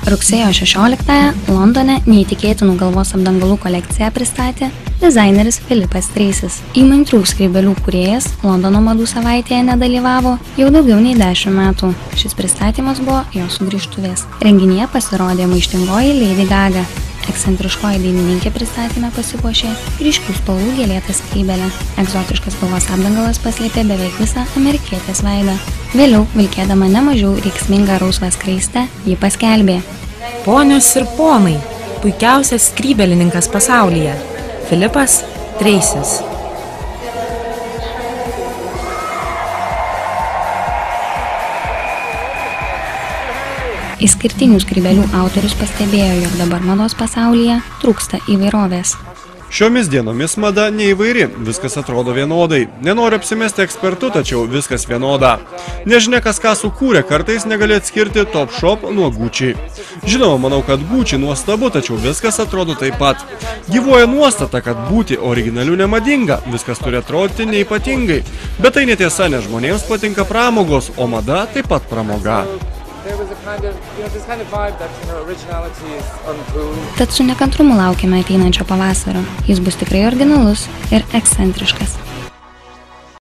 Rugsėjo 16-ąją Londone neįtikėtinų galvos apdangalų kolekciją pristatė dizaineris Filipas Treisis. Įmantrių skrybėlių kūrėjas Londono madų savaitėje nedalyvavo jau daugiau nei 10 metų. Šis pristatymas buvo jo sugrįžtuvės. Renginyje pasirodė maištingoji Lady Gaga. Ekscentriškoji dainininkė pristatyme pasipuošė ryškių spalvų gėlėtą skrybėlę. Egzotiškas galvos apdangalas paslėpė beveik visą amerikietės veidą. Vėliau, vilkėdama nemažiau reiksmingą rausvą skraistę, ji paskelbė: Ponios ir ponai, puikiausias skrybėlininkas pasaulyje – Filipas Treisis. Išskirtinių skrybėlių autorius pastebėjo, jog dabar mados pasaulyje trūksta įvairovės. Šiomis dienomis mada neįvairi, viskas atrodo vienodai. Nenoriu apsimesti ekspertu, tačiau viskas vienoda. Nežinia, kas ką sukūrė, kartais negali atskirti Topshop nuo Gucci. Žinoma, manau, kad Gucci nuostabu, tačiau viskas atrodo taip pat. Gyvuoja nuostata, kad būti originaliu nemadinga, viskas turi atrodyti neypatingai. Bet tai netiesa, nes žmonėms patinka pramogos, o mada taip pat pramoga. Tad su nekantrumu laukiame ateinančio pavasario. Jis bus tikrai originalus ir ekscentriškas.